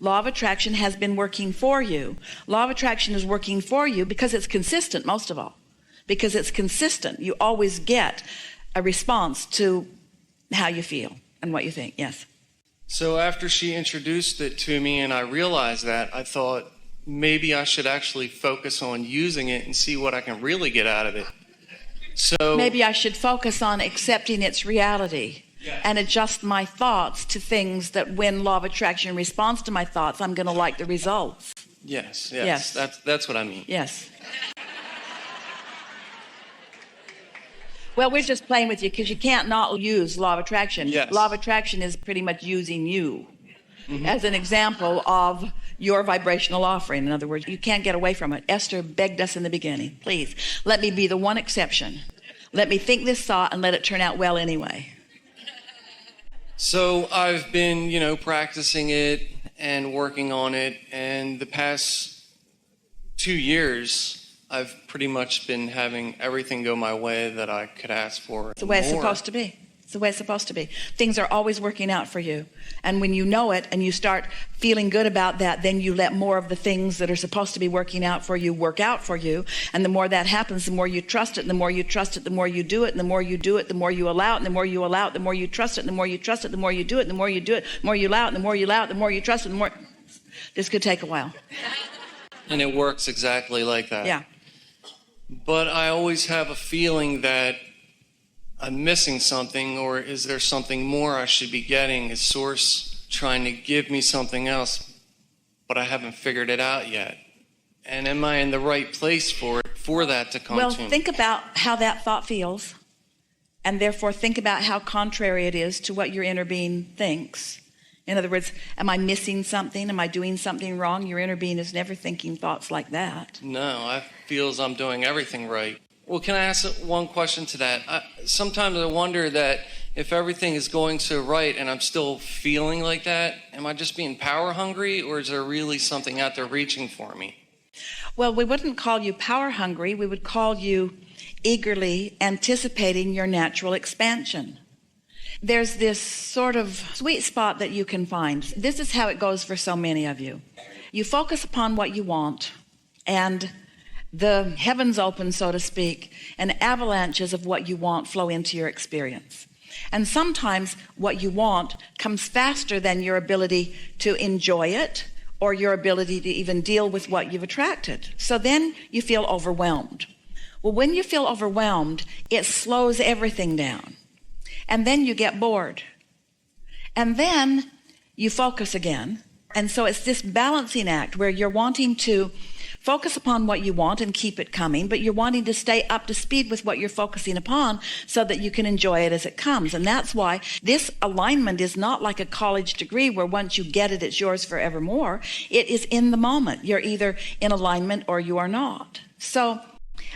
Law of attraction has been working for you. Law of attraction is working for you because it's consistent, most of all. Because it's consistent. You always get a response to how you feel and what you think. Yes. So after she introduced it to me and I realized that, I thought maybe I should actually focus on using it and see what I can really get out of it. So maybe I should focus on accepting its reality. Yes. And adjust my thoughts to things that when law of attraction responds to my thoughts, I'm going to like the results. Yes. That's what I mean. Yes. Well, we're just playing with you because you can't not use law of attraction. Yes. Law of attraction is pretty much using you as an example of your vibrational offering. In other words, you can't get away from it. Esther begged us in the beginning, please, let me be the one exception. Let me think this thought and let it turn out well anyway. So I've been, practicing it and working on it. And the past 2 years, I've pretty much been having everything go my way that I could ask for. It's the way it's supposed to be. It's the way it's supposed to be. Things are always working out for you. And when you know it and you start feeling good about that, then you let more of the things that are supposed to be working out for you work out for you. And the more that happens, the more you trust it. And the more you trust it, the more you do it. And the more you do it, the more you allow it. And the more you allow it, the more you trust it. And the more you trust it, the more you do it. And the more you do it, the more you allow it. And the more you allow it, the more you trust it. The more. This could take a while. And it works exactly like that. Yeah. But I always have a feeling that I'm missing something, or is there something more I should be getting? Is Source trying to give me something else, but I haven't figured it out yet? And am I in the right place for that to come to me? Well, think about how that thought feels, and therefore think about how contrary it is to what your inner being thinks. In other words, am I missing something? Am I doing something wrong? Your inner being is never thinking thoughts like that. No, I feel as I'm doing everything right. Well, can I ask one question to that? Sometimes I wonder that if everything is going so right and I'm still feeling like that, am I just being power hungry, or is there really something out there reaching for me? Well, we wouldn't call you power hungry. We would call you eagerly anticipating your natural expansion. There's this sort of sweet spot that you can find. This is how it goes for so many of you. You focus upon what you want, and the heavens open, so to speak, and avalanches of what you want flow into your experience. And sometimes what you want comes faster than your ability to enjoy it or your ability to even deal with what you've attracted. So then you feel overwhelmed. Well, when you feel overwhelmed, it slows everything down. And then you get bored. And then you focus again. And so it's this balancing act where you're wanting to focus upon what you want and keep it coming, but you're wanting to stay up to speed with what you're focusing upon so that you can enjoy it as it comes. And that's why this alignment is not like a college degree where once you get it, it's yours forevermore. It is in the moment. You're either in alignment or you are not. So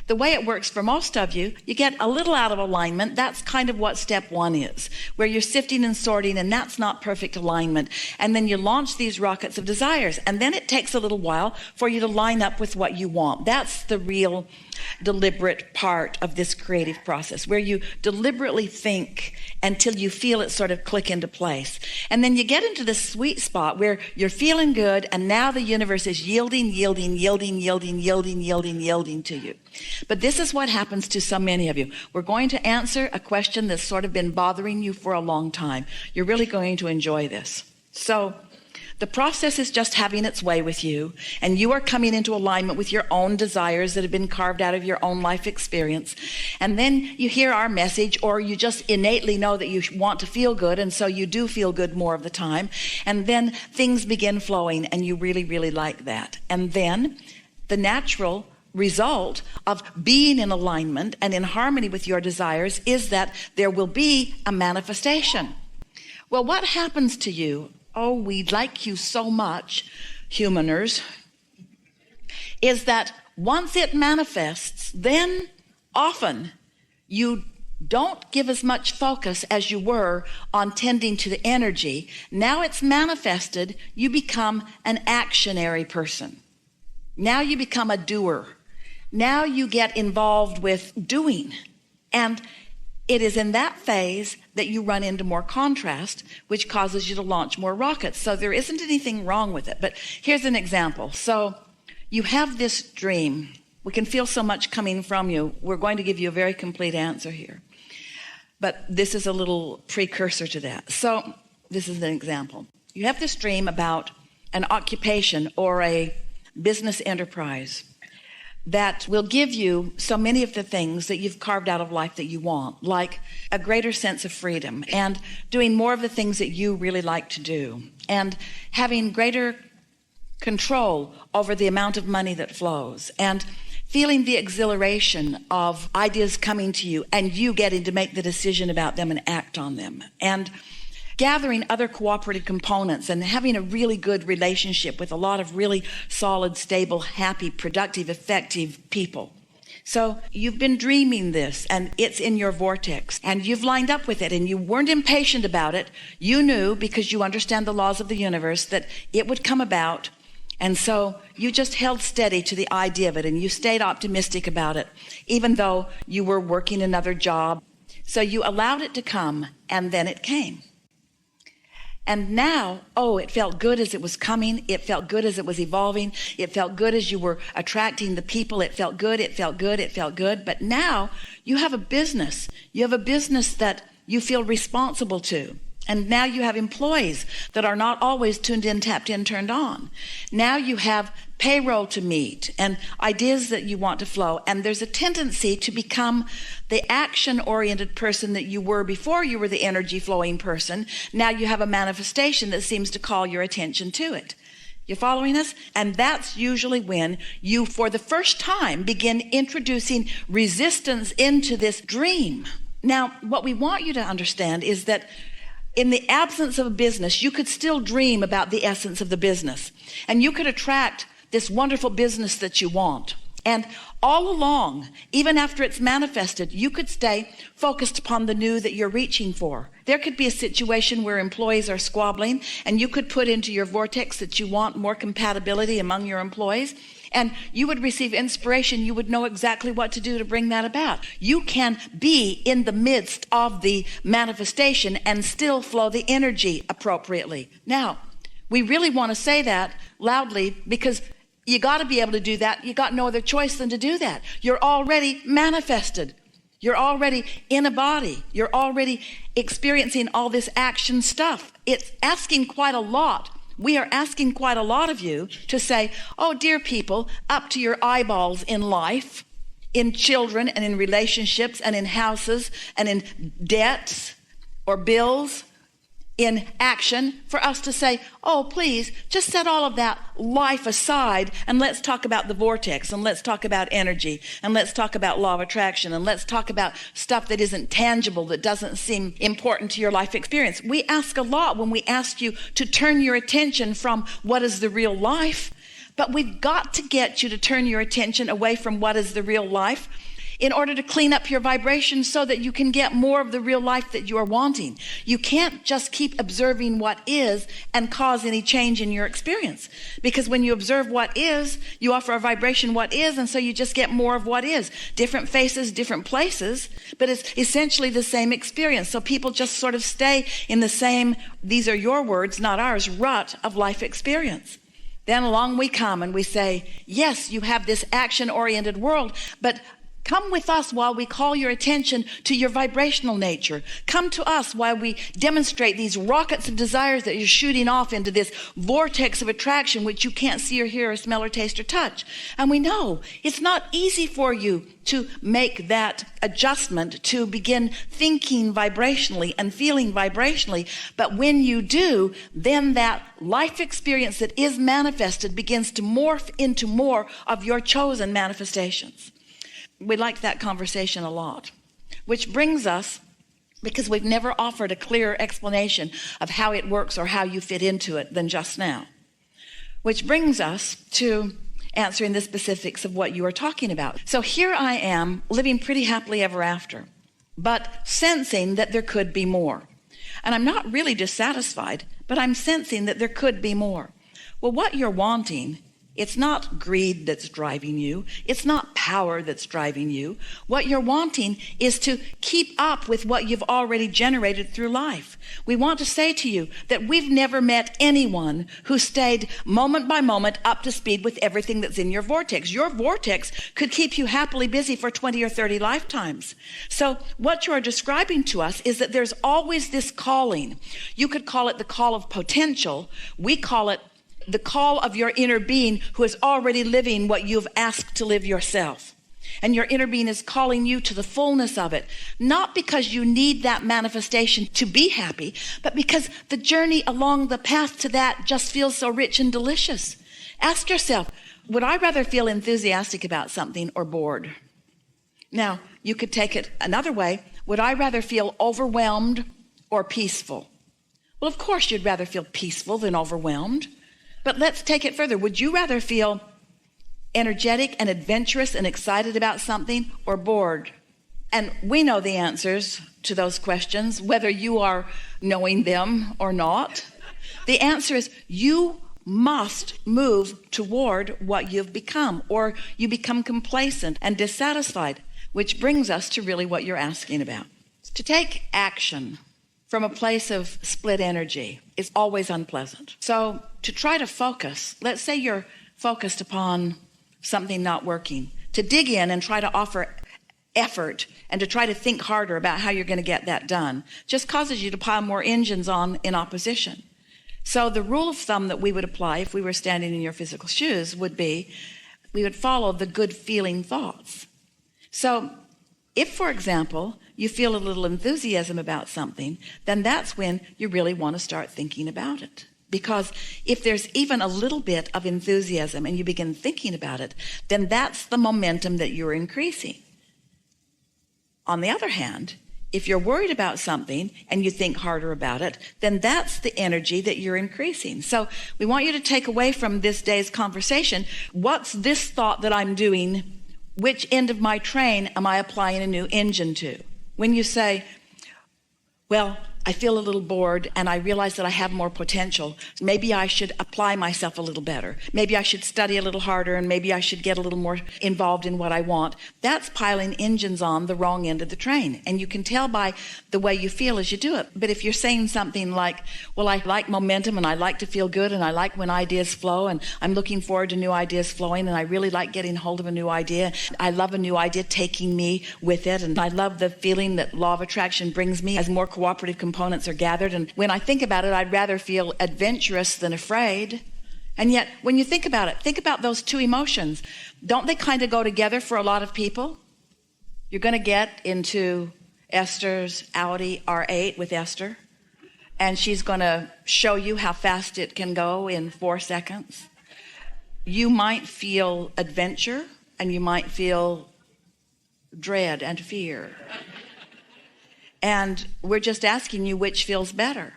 the way it works for most of you, you get a little out of alignment. That's kind of what step one is, where you're sifting and sorting, and that's not perfect alignment. And then you launch these rockets of desires, and then it takes a little while for you to line up with what you want. That's the real deliberate part of this creative process, where you deliberately think until you feel it sort of click into place. And then you get into this sweet spot where you're feeling good, and now the universe is yielding to you. But this is what happens to so many of you. We're going to answer a question that's sort of been bothering you for a long time. You're really going to enjoy this. So the process is just having its way with you, and you are coming into alignment with your own desires that have been carved out of your own life experience. And then you hear our message, or you just innately know that you want to feel good, and so you do feel good more of the time. And then things begin flowing, and you really, really like that. And then the natural result of being in alignment and in harmony with your desires is that there will be a manifestation. Well, what happens to you? Oh, we like you so much, humaners, is that once it manifests, then often you don't give as much focus as you were on tending to the energy. Now it's manifested, you become an actionary person. Now you become a doer. Now you get involved with doing. And It is in that phase that you run into more contrast, which causes you to launch more rockets. So there isn't anything wrong with it. But here's an example. So you have this dream. We can feel so much coming from you. We're going to give you a very complete answer here. But this is a little precursor to that. So this is an example. You have this dream about an occupation or a business enterprise that will give you so many of the things that you've carved out of life that you want, like a greater sense of freedom and doing more of the things that you really like to do and having greater control over the amount of money that flows and feeling the exhilaration of ideas coming to you and you getting to make the decision about them and act on them, and gathering other cooperative components and having a really good relationship with a lot of really solid, stable, happy, productive, effective people. So you've been dreaming this and it's in your vortex and you've lined up with it and you weren't impatient about it. You knew, because you understand the laws of the universe, that it would come about. And so you just held steady to the idea of it and you stayed optimistic about it, even though you were working another job. So you allowed it to come, and then it came. And now, it felt good as it was coming. It felt good as it was evolving. It felt good as you were attracting the people. It felt good, it felt good, it felt good. But now you have a business. You have a business that you feel responsible to. And now you have employees that are not always tuned in, tapped in, turned on. Now you have payroll to meet and ideas that you want to flow. And there's a tendency to become the action-oriented person that you were before you were the energy-flowing person. Now you have a manifestation that seems to call your attention to it. You following us? And that's usually when you, for the first time, begin introducing resistance into this dream. Now, what we want you to understand is that in the absence of a business, you could still dream about the essence of the business. And you could attract this wonderful business that you want. And all along, even after it's manifested, you could stay focused upon the new that you're reaching for. There could be a situation where employees are squabbling, and you could put into your vortex that you want more compatibility among your employees. And you would receive inspiration. You would know exactly what to do to bring that about. You can be in the midst of the manifestation and still flow the energy appropriately. Now, we really want to say that loudly because you got to be able to do that. You got no other choice than to do that. You're already manifested. You're already in a body. You're already experiencing all this action stuff. It's asking quite a lot. We are asking quite a lot of you to say, oh, dear people, up to your eyeballs in life, in children and in relationships and in houses and in debts or bills, in action, for us to say, oh, please, just set all of that life aside and let's talk about the vortex and let's talk about energy and let's talk about law of attraction and let's talk about stuff that isn't tangible, that doesn't seem important to your life experience. We ask a lot when we ask you to turn your attention from what is the real life, but we've got to get you to turn your attention away from what is the real life in order to clean up your vibration so that you can get more of the real life that you are wanting. You can't just keep observing what is and cause any change in your experience. Because when you observe what is, you offer a vibration what is, and so you just get more of what is. Different faces, different places, but it's essentially the same experience. So people just sort of stay in the same, these are your words, not ours, rut of life experience. Then along we come and we say, yes, you have this action-oriented world, but come with us while we call your attention to your vibrational nature. Come to us while we demonstrate these rockets of desires that you're shooting off into this vortex of attraction, which you can't see or hear or smell or taste or touch. And we know it's not easy for you to make that adjustment, to begin thinking vibrationally and feeling vibrationally. But when you do, then that life experience that is manifested begins to morph into more of your chosen manifestations. We liked that conversation a lot, which brings us, because we've never offered a clearer explanation of how it works or how you fit into it than just now, which brings us to answering the specifics of what you are talking about. So here I am living pretty happily ever after, but sensing that there could be more. And I'm not really dissatisfied, but I'm sensing that there could be more. Well, what you're wanting It's not greed that's driving you. It's not power that's driving you. What you're wanting is to keep up with what you've already generated through life. We want to say to you that we've never met anyone who stayed moment by moment up to speed with everything that's in your vortex. Your vortex could keep you happily busy for 20 or 30 lifetimes. So what you're describing to us is that there's always this calling. You could call it the call of potential. We call it the call of your inner being who is already living what you've asked to live yourself. And your inner being is calling you to the fullness of it, not because you need that manifestation to be happy, but because the journey along the path to that just feels so rich and delicious. Ask yourself, would I rather feel enthusiastic about something or bored? Now, you could take it another way. Would I rather feel overwhelmed or peaceful? Well, of course you'd rather feel peaceful than overwhelmed. But let's take it further. Would you rather feel energetic and adventurous and excited about something or bored? And we know the answers to those questions, whether you are knowing them or not. The answer is you must move toward what you've become, or you become complacent and dissatisfied, which brings us to really what you're asking about. To take action from a place of split energy is always unpleasant. So to try to focus, let's say you're focused upon something not working, to dig in and try to offer effort and to try to think harder about how you're going to get that done just causes you to pile more engines on in opposition. So the rule of thumb that we would apply if we were standing in your physical shoes would be, we would follow the good feeling thoughts. So if, for example, you feel a little enthusiasm about something, then that's when you really want to start thinking about it. Because if there's even a little bit of enthusiasm and you begin thinking about it, then that's the momentum that you're increasing. On the other hand, if you're worried about something and you think harder about it, then that's the energy that you're increasing. So we want you to take away from this day's conversation, what's this thought that I'm doing? Which end of my train am I applying a new engine to? When you say, well, I feel a little bored and I realize that I have more potential. Maybe I should apply myself a little better. Maybe I should study a little harder and maybe I should get a little more involved in what I want. That's piling engines on the wrong end of the train. And you can tell by the way you feel as you do it. But if you're saying something like, well, I like momentum and I like to feel good and I like when ideas flow and I'm looking forward to new ideas flowing and I really like getting hold of a new idea. I love a new idea taking me with it. And I love the feeling that law of attraction brings me as more cooperative components are gathered. And when I think about it, I'd rather feel adventurous than afraid. And yet, when you think about it, think about those two emotions. Don't they kind of go together for a lot of people? You're going to get into Esther's Audi R8 with Esther, and she's going to show you how fast it can go in 4 seconds. You might feel adventure, and you might feel dread and fear. And we're just asking you which feels better.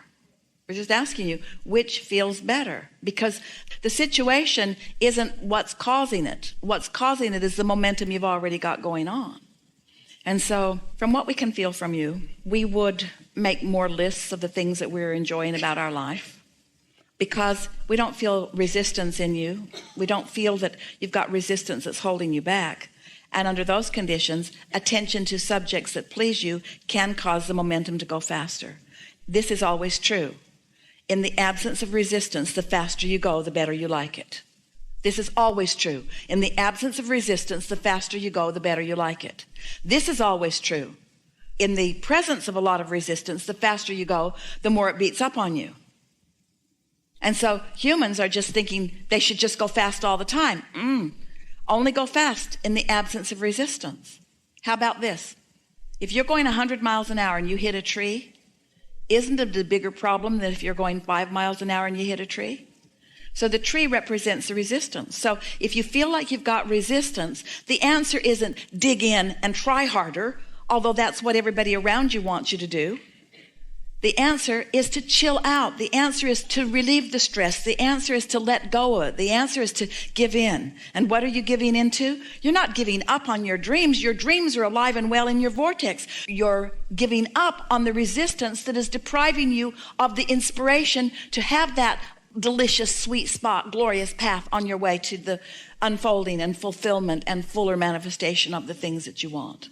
We're just asking you which feels better, because the situation isn't what's causing it. What's causing it is the momentum you've already got going on. And so from what we can feel from you, we would make more lists of the things that we're enjoying about our life, because we don't feel resistance in you. We don't feel that you've got resistance that's holding you back. And under those conditions, attention to subjects that please you can cause the momentum to go faster. This is always true. In the absence of resistance, the faster you go, the better you like it. This is always true. In the absence of resistance, the faster you go, the better you like it. This is always true. In the presence of a lot of resistance, the faster you go, the more it beats up on you. And so humans are just thinking they should just go fast all the time. Only go fast in the absence of resistance. How about this? If you're going 100 miles an hour and you hit a tree, isn't it a bigger problem than if you're going 5 miles an hour and you hit a tree? So the tree represents the resistance. So if you feel like you've got resistance, the answer isn't dig in and try harder, although that's what everybody around you wants you to do. The answer is to chill out. The answer is to relieve the stress. The answer is to let go of it. The answer is to give in. And what are you giving into? You're not giving up on your dreams. Your dreams are alive and well in your vortex. You're giving up on the resistance that is depriving you of the inspiration to have that delicious, sweet spot, glorious path on your way to the unfolding and fulfillment and fuller manifestation of the things that you want.